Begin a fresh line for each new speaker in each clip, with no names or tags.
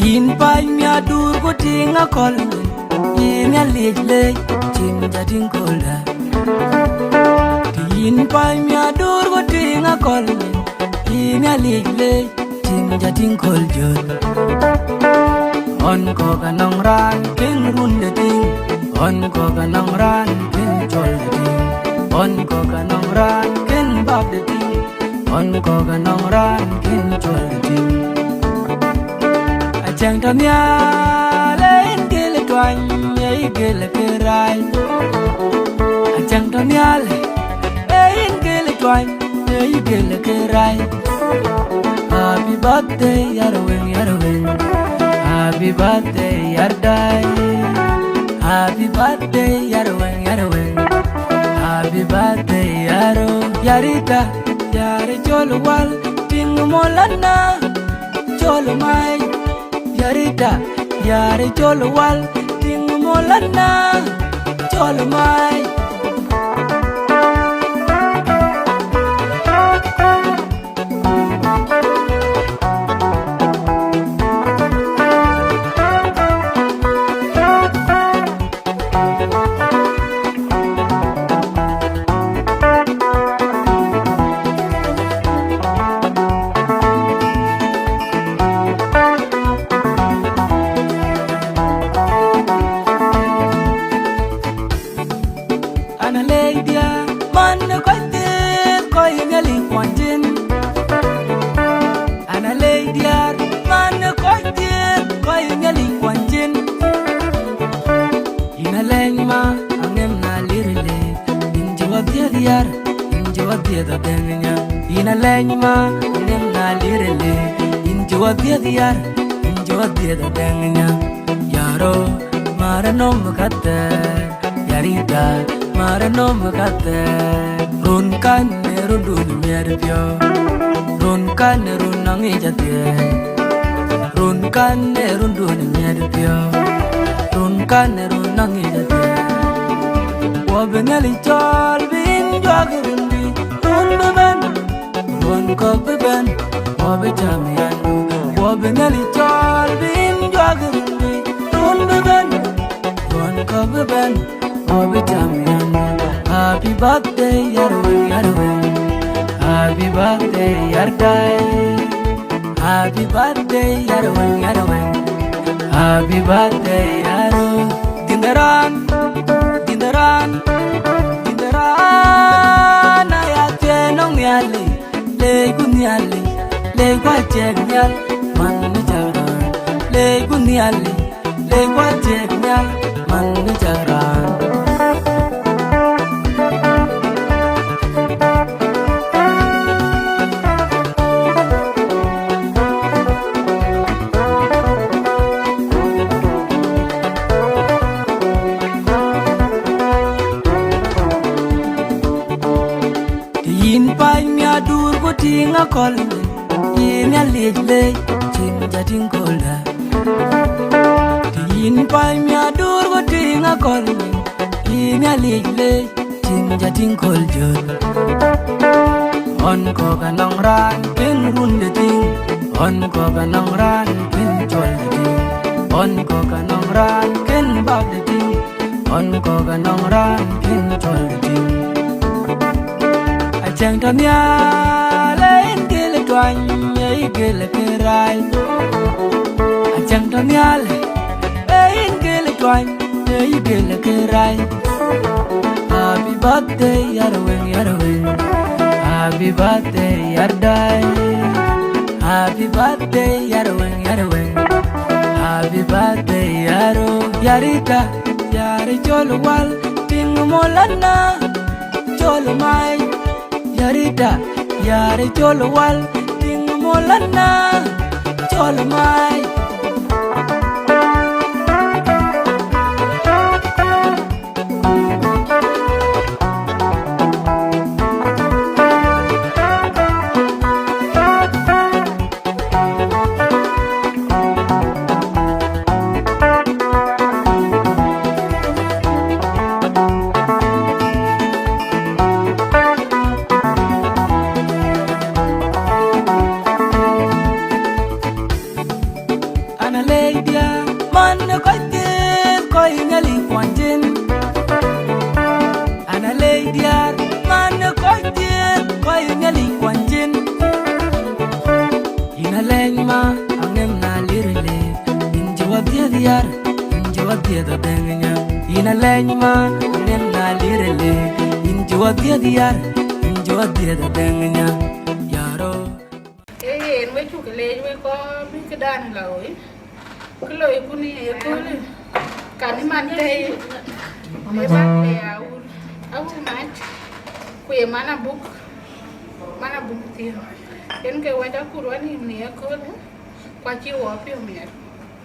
Yin pa mya dur ko tinga kol yin ya le tin da din kolda Yin pa mya dur ko tinga kol yin ya le tin da din koljo On ko kanong ran king run de ding On ko kanong ran king chol de ding On ko kanong ran king bab de ding On ko kanong ran king chol de ding Achang tam ya len gele twang ye gele kerai Achang tam ya len gele twang ye gele kerai Happy birthday yarwing yarwing Happy birthday yardai Happy birthday yarwing yarwing Happy birthday yaro yarita yare cholo wal ting molana cholo mai Yarita yare cholo wal ting molana cholo mai Ana leidia man ko te ko yeli kwanjin Ana leidia man ko te ko yeli kwanjin Ina lengma angem na lirile injwa diar injwa da benya Ina lengma angem na lirile injwa diar injwa da benya Yaro maranom katte yarida Marano makate run kan run dun merpyo run kan run nangi jate run kan run dun merpyo run kan run nangi jate wabenali chol bin jwagundi run beben run ko beben wabechamian wabenali chol bin jwagundi run beben run ko beben wabechamian Happy birthday, yarwing, yarwing Happy birthday, yardai Happy birthday, yarwing, yarwing Happy birthday, yaru Dindaran, dindaran, dindaran Ayate nong nyali, legu nyali Legu ajeg nyal, manu jaran Legu nyali, legu ajeg nyal, manu jaran Yin pa mya dur ko tinga kol yin ya le tin da din kolda Yin pa mya dur ko tinga kol yin ya le tin da din koljo On ko kanong ran kin run de ding On ko kanong ran kin chol de ding On ko kanong ran kin bab de ding On ko kanong ran kin chol de ding Achang tam ya len gele twang ye gele kerai Achang tam ya len gele twang ye gele kerai Happy birthday yarwing yarwing Happy birthday yardai Happy birthday yarwing yarwing Happy birthday yaro yarita yare cholo wal ting molana cholo mai Yarita, yare cholo wal, ting molana, cholo mai lenyma nem na lirele injo dia diar injo dia da dengnya yaro
en we chu le we ko bi ke dan loi ke loi kuni e ko le kan man te e ba le au match ku e mana buk ti en ke wa da ku ro ni ne ko le kwa chi wo pi me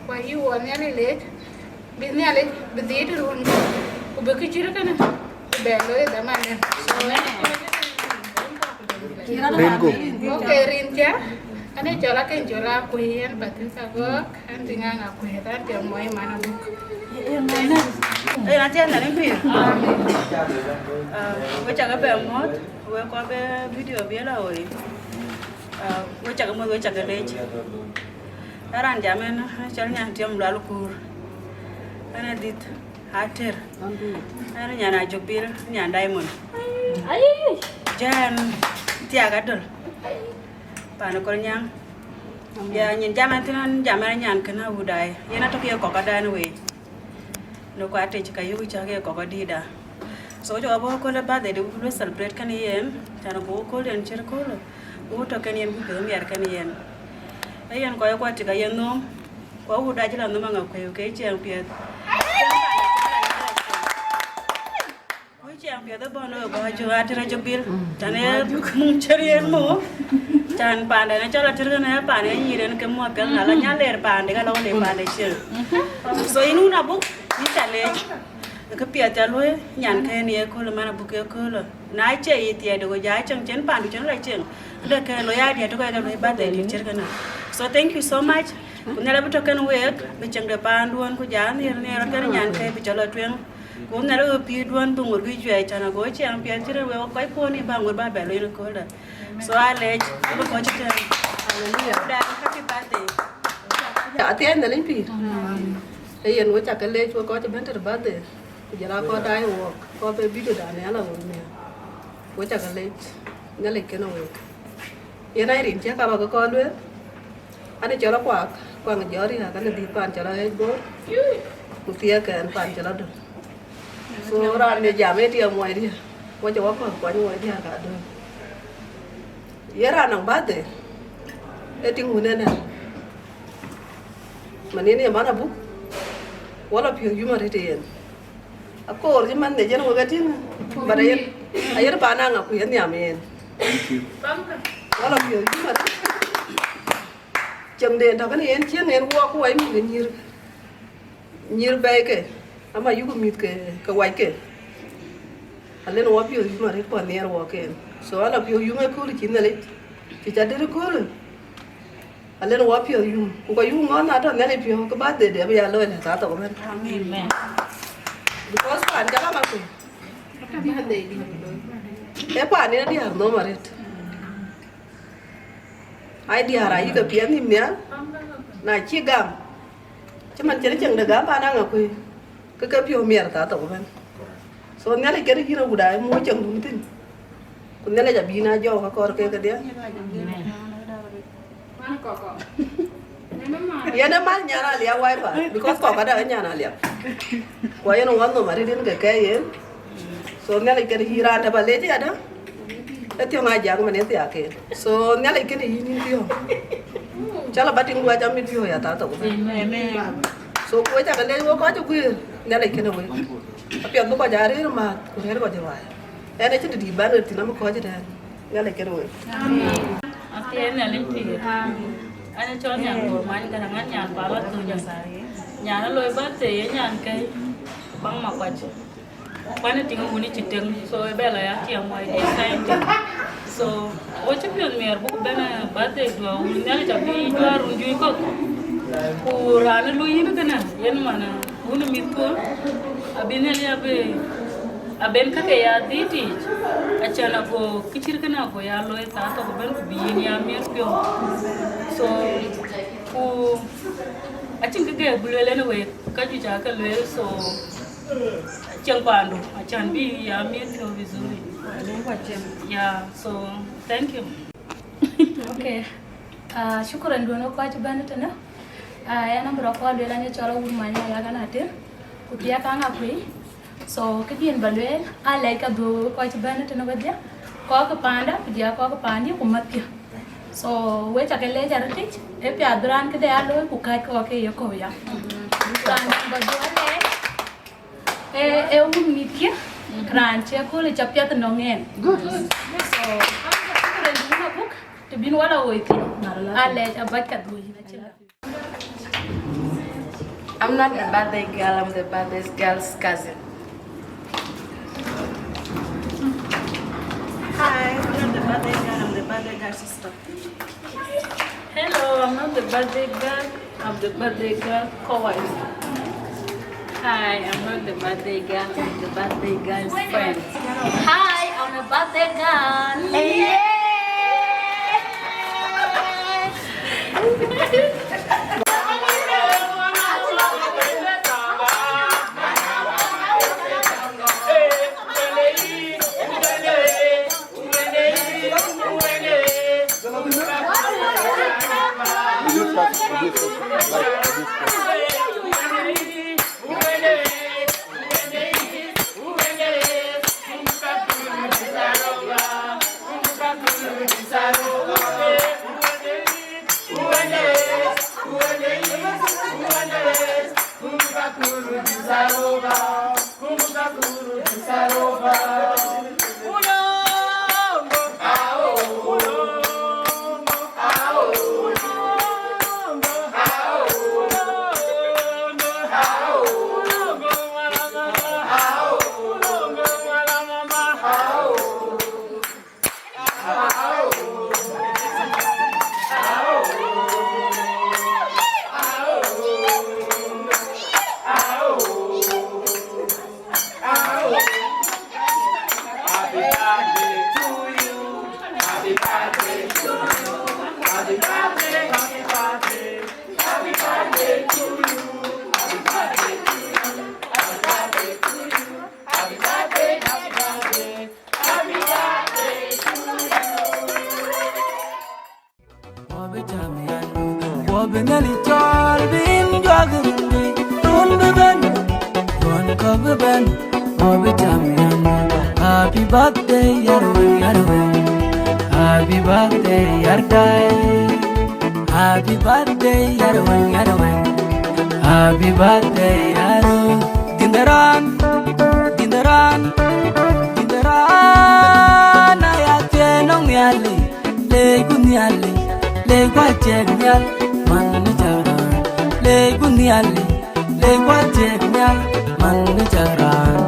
kwa yi wo ne le bi ne le bi de ru ku be ke chi ra kana be lo e da man okay rinja ane jola ke jola kuyen batin sagok kan tinga nga kuyetan dia moy mana buk
nanti anda ni pir we chaga be mot we ko be video be la oi we chaga mo we chaga lech aran jamen chal nya tiam la lukur ana dit hater ana nya na jopir nya diamond ai jan tiaga dol pana ko nyang ya nyin jaman tinan jaman nyan kana udai yana to ke ko kada ni we no ko ate ka yu cha ke ko dida so jo bo ko le ba de we celebrate kan yen tan ko ko len cher ko lo u to kan yen bu be mer kan yen ayen ko ko ate ka yen no ko udai jila no manga ko ke chen pie Chàng phía đó bọn nó có chưa ăn thì bil, cho nên mung chơi mo, chàng bàn này nó cho là chơi này bàn này gì đến cái mua cái là nhá lẻ bàn đấy cái lâu lẻ bàn đấy chứ, so inu na buk đi trả lệ, cái phía trả lối nhàn cái này cô là mana buk cái cô là, nãy chơi thì được cái giá chẳng chén bàn được chén lại chừng, được cái lối ai thì tôi cái lối bàn đấy đi chơi cái nào, so thank you so much, cũng như là bây giờ cái work, bây giờ cái bàn luôn cái giá này cái nhàn cái bây giờ là chuyện cũng là ở phía duan bung ở phía dưới cho nó có chàng phía trên đó có cái phone này bằng một ba bẻ lên có là so I let nó có chuyện hallelujah đã happy birthday
dạ tiền là lên phi thì hiện với chặt cái lê chúa có cho bên trên birthday giờ là có đai hoặc có về video đàn này là một nè với chặt cái lê nhớ lịch cái nào hiện nay rỉnh chắc cả con nữa anh ấy cho nó quạt quạt cái gió đi là cái này đi bàn cho nó hết bố một tia cái bàn cho nó được so ra ne jame ti amoy dia ko jawa ko nyoy dia ka do yera nang bate e ti ngune na manene mana bu wala pio yuma rete yen akor ji man ne jen ko gatin bara yen ayer bana nga ku yen yamen wala pio yuma cham den ta kan yen chen yen wo ko ai mi nyir bay ke ama yugo mit ke wai ke ale no wapio yuma re ko ner wo ke so ala pio yuma ko li kinale ti cha de ko ale no wapio yum ko yum ngon na to nele pio ko ba de ya lo le ta to men
amen
because pan jala ma ko ba de e pa ni di har no maret ai di har ai ga pia ni nya na chi gam chaman chere chang de ga pa na nga ko cái phiêu miệt ta tổ bên, số nhá lại cái nó bùdai mua chừng đúng tin, còn nhá lại giả bina do các con cái đấy, ya nó mát nhà nào liao quay phải, because có cái đó ở nhà nào liao, quay nó ngon rồi mà đi đến cái gì, số nhá lại cái hira ta bà lấy chứ đó, cái tiêu ngay giá mà nên tiền cái, số nhá lại cái này như tiêu, chắc là bắt tiếng qua cho mình tiêu ya ta tổ bên. So ko ta kale wo ko ta ku ne la kene we apia ko jare ma ko her ko jawa ene ti di ban ti na ko ja ne la kene we
ate ne lim ti ana cho nhà của mai cái thằng nhà quá bắt từ nhà nó lôi bớt thì nhà cái băng mặc quạt quan nó tiếng muốn đi chỉ tiếng rồi bây giờ là chiều ngoài đi sai so ôi chấp nhận mẹ bố bên này bớt thì đùa nhà nó chọn đi đùa rồi vui có kurana lu yini kana yen mana bunu mitko abene ya be aben ka ya diti achana ko kichir kana ko ya loy ta to ko ben biyin ya mer pyo so ku achin ka ge bulele ne we ka ju ja ka loy so chang pandu achan bi ya mer pyo vizuri yeah so thank you
okay shukran dono ko ajibana tana ya nambura kwa lela nye chola umanya ya ganate kutia kanga kwe So cái điền bẩn lên ai lấy cả đồ coi cho bên nó cái gì có cái pan đó bây giờ có cái pan gì cũng mất kìa. So we chắc cái lấy ra đấy em phải adoran cái đấy alo cũng cái cái yêu cầu ya. Ran baju ale mít kia ran chia cô lấy chắp chắp nong en. So cái đấy đúng là book to bin wala wait ale abat ka đồ gì đó.
I'm not the birthday girl, I'm the birthday girl's cousin.
Hi, I'm not the birthday girl, I'm the birthday girl's sister.
Hello, I'm not the birthday girl. I'm the birthday girl co-wife. Hi, I'm not the birthday girl. I'm the birthday girl's friend.
Hi, I'm a birthday girl.
Happy birthday, Yarwin, Yarwin. Happy birthday, Yardai. Happy birthday, Yarwin, Yarwin. Happy birthday, Yaru. Dindaran, Dindaran, Dindaran. Ayate nong yali, le gunyali, le guachegnyal, manjaran. Le gunyali, le guachegnyal, manjaran.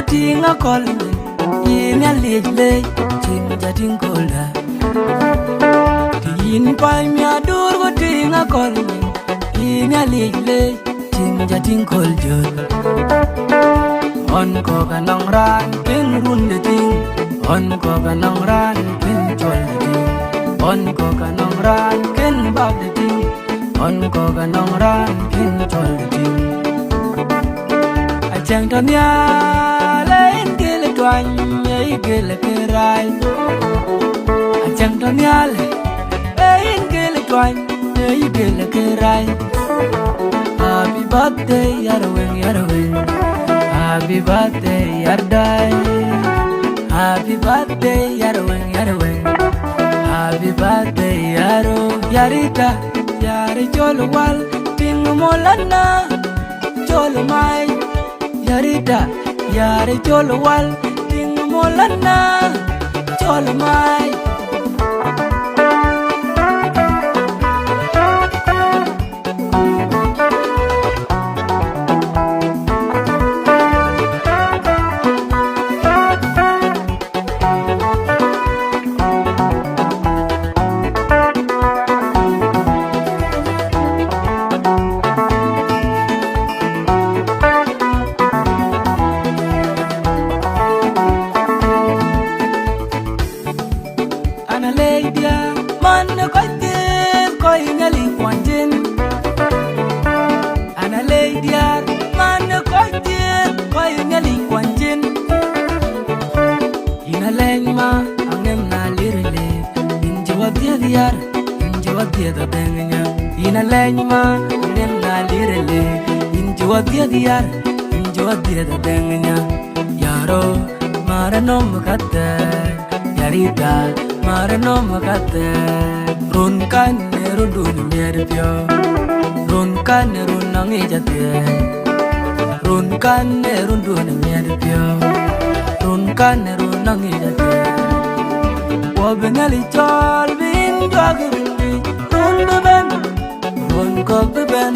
Tinga kolme, tinga lejle, tinga tingola. Tin pai mi adur go tinga kolme, tinga lejle, tinga tingoljo. On ko kanong ran, pin runde ting. On ko kanong ran, pin chol ting. On ko kanong ran, pin bag de ting. On ko kanong ran, pin chol ting. Achang tonya. Twany gele kerai achang tonyale ein gele twany gele kerai. Happy birthday Yarwin, Yarwin. Happy birthday Yardai. Happy birthday Yarwin, Yarwin. Happy birthday Yaru. Yarita yari cholo wal ting molana cholo mai. Yarita yari cholo wal ting molana cholo mai. diar inji wadia da dengnya ina lenyma nem na lirele inji wadia diar inji wadia da dengnya yaro marano mukate yarita marano mukate run kan rundun nerpyo run kan runangi jate run kan rundun nerpyo run kan runangi jate Wabenali chol bin jogri run beben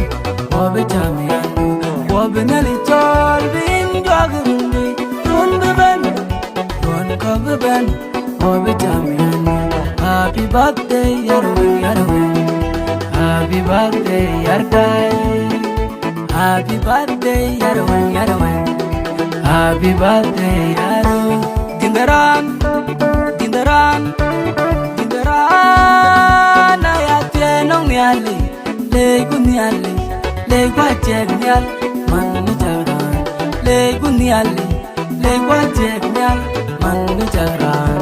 wabe chamiandu Wabenali chol bin jogri run beben wabe chamiandu Happy birthday yarwin Happy birthday yardai Happy birthday yarwin Happy birthday yaru Dindaran ayatye nong niali legu niali legu ajeg nial manu jaran legu niali legu ajeg nial manu jaran